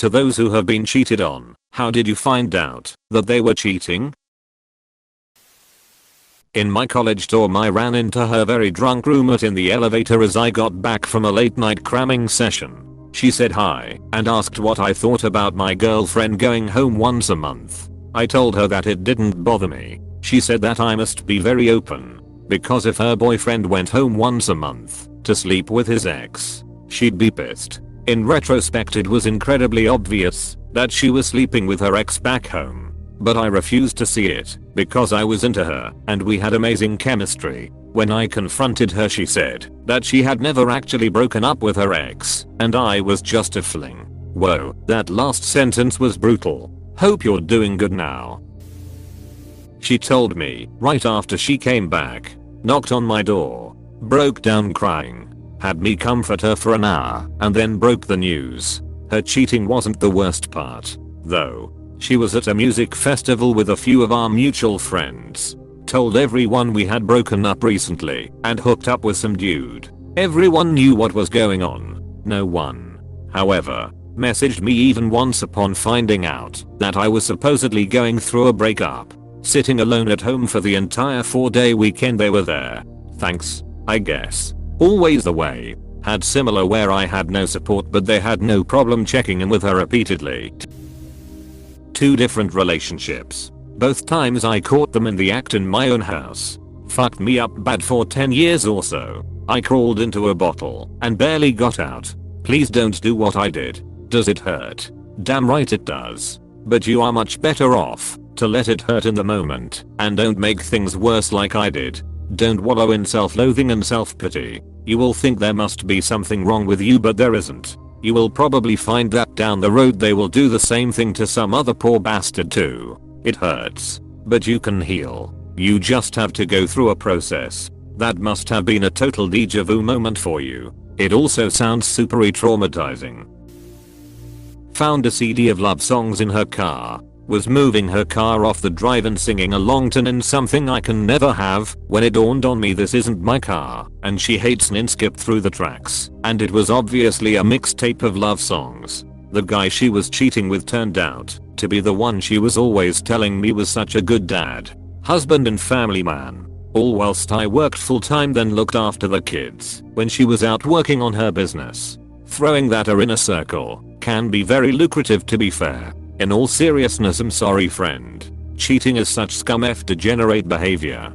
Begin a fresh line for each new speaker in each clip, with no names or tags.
To those who have been cheated on, how did you find out that they were cheating? In my college dorm I ran into her very drunk roommate in the elevator as I got back from a late night cramming session. She said hi and asked what I thought about my girlfriend going home once a month. I told her that it didn't bother me. She said that I must be very open, because if her boyfriend went home once a month to sleep with his ex, she'd be pissed. In retrospect it was incredibly obvious that she was sleeping with her ex back home. But I refused to see it because I was into her and we had amazing chemistry. When I confronted her she said that she had never actually broken up with her ex and I was just a fling. Whoa, that last sentence was brutal. Hope you're doing good now. She told me right after she came back, knocked on my door, broke down crying, had me comfort her for an hour and then broke the news. Her cheating wasn't the worst part, though. She was at a music festival with a few of our mutual friends. Told everyone we had broken up recently and hooked up with some dude. Everyone knew what was going on. No one, however, messaged me even once upon finding out that I was supposedly going through a breakup. Sitting alone at home for the entire 4-day weekend they were there. Thanks, I guess. Always the way. Had similar where I had no support but they had no problem checking in with her repeatedly. 2 different relationships. Both times I caught them in the act in my own house. Fucked me up bad for 10 years or so. I crawled into a bottle and barely got out. Please don't do what I did. Does it hurt? Damn right it does. But you are much better off to let it hurt in the moment and don't make things worse like I did. Don't wallow in self-loathing and self-pity. You will think there must be something wrong with you but there isn't. You will probably find that down the road they will do the same thing to some other poor bastard too. It hurts, but you can heal. You just have to go through a process. That must have been a total deja vu moment for you. It also sounds super traumatizing. Found a CD of love songs in her car. Was moving her car off the drive and singing along to "In Something I Can Never Have" when it dawned on me this isn't my car and she hates and skipped through the tracks and it was obviously a mixtape of love songs. The guy she was cheating with turned out to be the one she was always telling me was such a good dad, husband and family man. All whilst I worked full time then looked after the kids when she was out working on her business. Throwing that her inner circle can be very lucrative to be fair. In all seriousness I'm sorry friend. Cheating is such scum f degenerate behavior.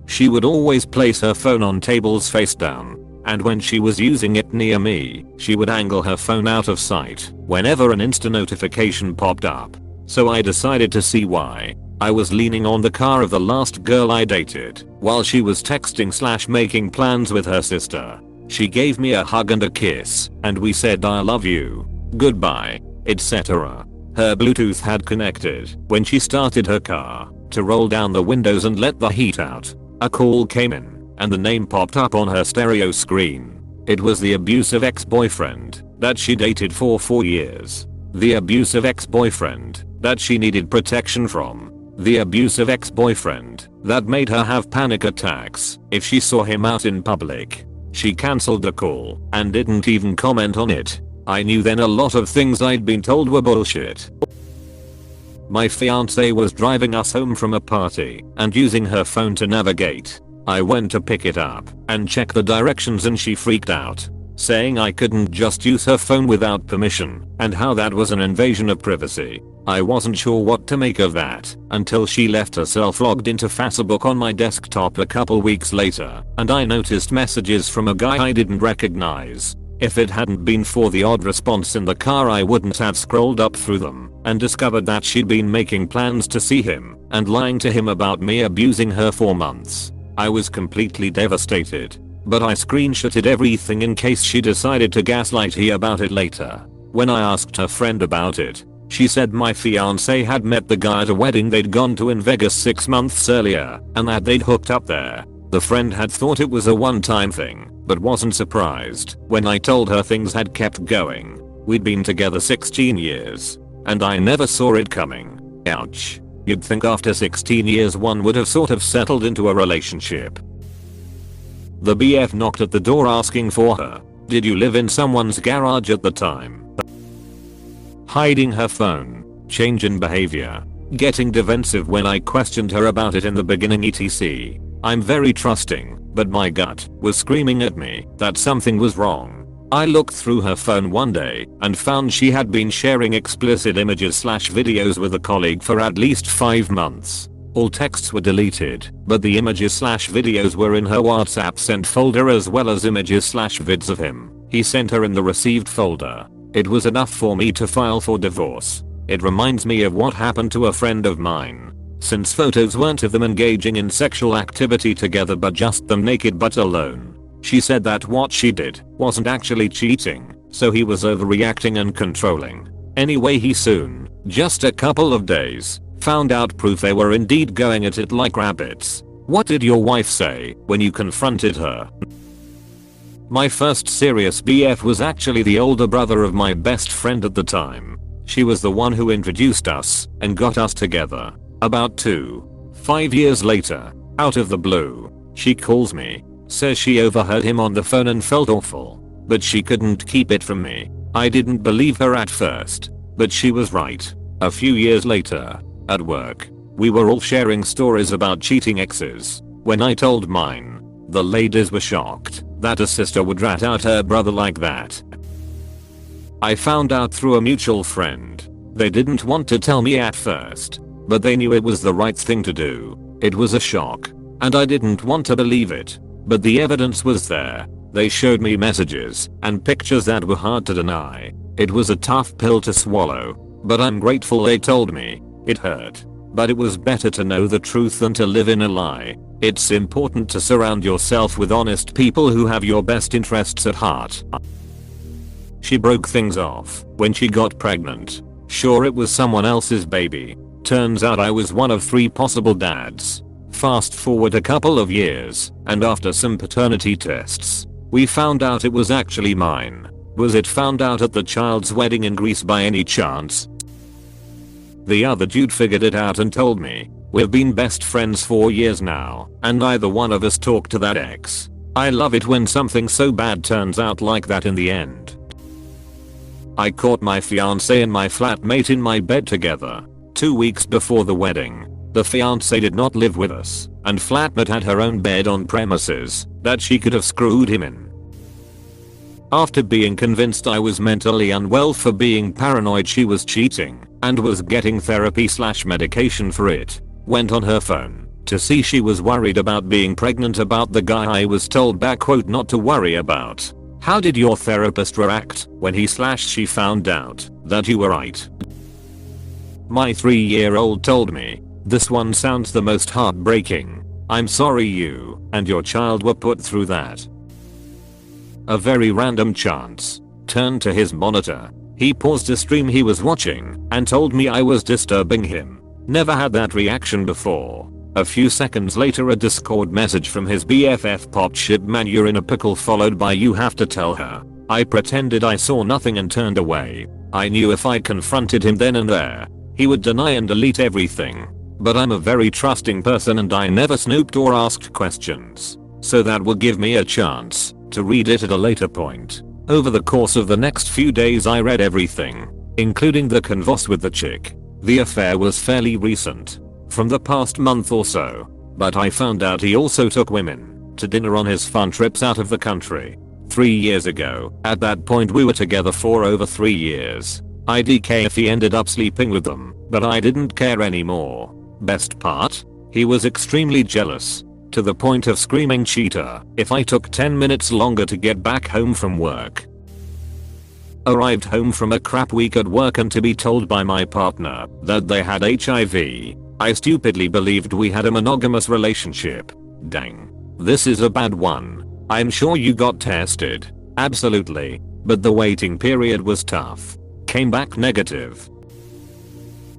She would always place her phone on tables face down, and when she was using it near me, she would angle her phone out of sight whenever an Insta notification popped up. So I decided to see why. I was leaning on the car of the last girl I dated while she was texting / making plans with her sister. She gave me a hug and a kiss and we said I love you, goodbye, etc. Her Bluetooth had connected when she started her car to roll down the windows and let the heat out. A call came in and the name popped up on her stereo screen. It was the abusive ex-boyfriend that she dated for 4 years. The abusive ex-boyfriend that she needed protection from. The abusive ex-boyfriend that made her have panic attacks if she saw him out in public. She cancelled the call and didn't even comment on it. I knew then a lot of things I'd been told were bullshit. My fiance was driving us home from a party and using her phone to navigate. I went to pick it up and check the directions and she freaked out, saying I couldn't just use her phone without permission and how that was an invasion of privacy. I wasn't sure what to make of that until she left herself logged into Facebook on my desktop a couple weeks later and I noticed messages from a guy I didn't recognize. If it hadn't been for the odd response in the car I wouldn't have scrolled up through them and discovered that she'd been making plans to see him and lying to him about me abusing her for months. I was completely devastated, but I screenshotted everything in case she decided to gaslight me about it later. When I asked her friend about it, she said my fiance had met the guy at a wedding they'd gone to in Vegas 6 months earlier and that they'd hooked up there. The friend had thought it was a one-time thing, but wasn't surprised when I told her things had kept going. We'd been together 16 years, and I never saw it coming. Ouch. You'd think after 16 years one would have sort of settled into a relationship. The BF knocked at the door asking for her. Did you live in someone's garage at the time? hiding her phone, change in behavior, getting defensive when I questioned her about it in the beginning etc. I'm very trusting, but my gut was screaming at me that something was wrong. I looked through her phone one day and found she had been sharing explicit images/videos with a colleague for at least 5 months. All texts were deleted, but the images/videos were in her WhatsApp sent folder as well as images/vids of him he sent her in the received folder. It was enough for me to file for divorce. It reminds me of what happened to a friend of mine. Since photos weren't of them engaging in sexual activity together but just them naked but alone. She said that what she did wasn't actually cheating, so he was overreacting and controlling. Anyway, he soon, just a couple of days, found out proof they were indeed going at it like rabbits. What did your wife say when you confronted her? My first serious BF was actually the older brother of my best friend at the time. She was the one who introduced us and got us together. About 5 years later, out of the blue, she calls me. Says she overheard him on the phone and felt awful, but she couldn't keep it from me. I didn't believe her at first, but she was right. A few years later, at work, we were all sharing stories about cheating exes. When I told mine, the ladies were shocked that a sister would rat out her brother like that. I found out through a mutual friend. They didn't want to tell me at first, but they knew it was the right thing to do. It was a shock, and I didn't want to believe it. But the evidence was there. They showed me messages and pictures that were hard to deny. It was a tough pill to swallow, but I'm grateful they told me. It hurt, but it was better to know the truth than to live in a lie. It's important to surround yourself with honest people who have your best interests at heart. She broke things off when she got pregnant. Sure, it was someone else's baby. Turns out I was one of 3 possible dads. Fast forward a couple of years, and after some paternity tests, we found out it was actually mine. Was it found out at the child's wedding in Greece by any chance? The other dude figured it out and told me. We've been best friends 4 years now, and neither one of us talked to that ex. I love it when something so bad turns out like that in the end. I caught my fiance and my flatmate in my bed together 2 weeks before the wedding. The fiancée did not live with us, and flatmate had her own bed on premises that she could have screwed him in. After being convinced I was mentally unwell for being paranoid she was cheating and was getting therapy/medication for it, went on her phone to see she was worried about being pregnant about the guy I was told not to worry about. How did your therapist react when he/she found out that you were right? My 3-year-old told me, "This one sounds the most heartbreaking. I'm sorry you and your child were put through that." A very random chance turned to his monitor. He paused a stream he was watching and told me I was disturbing him. Never had that reaction before. A few seconds later, a Discord message from his BFF popped, "Shit man, you're in a pickle," followed by "You have to tell her." I pretended I saw nothing and turned away. I knew if I confronted him then and there, he would deny and delete everything. But I'm a very trusting person and I never snooped or asked questions. So that will give me a chance to read it at a later point. Over the course of the next few days I read everything, including the convos with the chick. The affair was fairly recent, from the past month or so, but I found out he also took women to dinner on his fun trips out of the country. 3 years ago, at that point we were together for over 3 years. I'd care if he ended up sleeping with them, but I didn't care anymore. Best part? He was extremely jealous, to the point of screaming cheater if I took 10 minutes longer to get back home from work. Arrived home from a crap week at work and to be told by my partner that they had HIV. I stupidly believed we had a monogamous relationship. Dang. This is a bad one. I'm sure you got tested. Absolutely. But the waiting period was tough. Came back negative.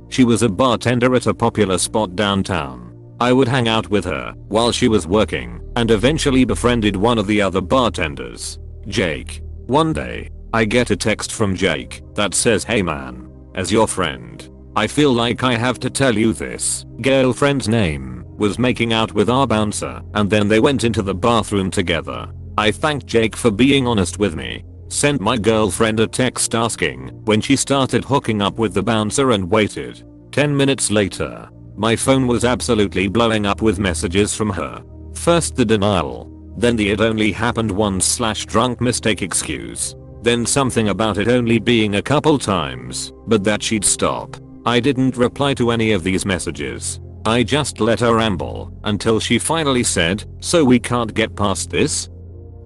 She was a bartender at a popular spot downtown. I would hang out with her while she was working and eventually befriended one of the other bartenders, Jake. One day, I get a text from Jake that says, "Hey man, as your friend, I feel like I have to tell you this. Girlfriend's name was making out with our bouncer and then they went into the bathroom together. I thanked Jake for being honest with me. Sent my girlfriend a text asking when she started hooking up with the bouncer and waited. 10 minutes later, my phone was absolutely blowing up with messages from her. First the denial, then the "it only happened once" / drunk mistake excuse, then something about it only being a couple times, but that she'd stop. I didn't reply to any of these messages. I just let her ramble until she finally said, "So we can't get past this?"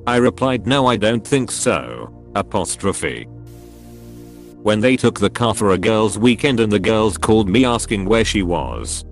I replied, "No, I don't think so." When they took the car for a girls' weekend and the girls called me asking where she was,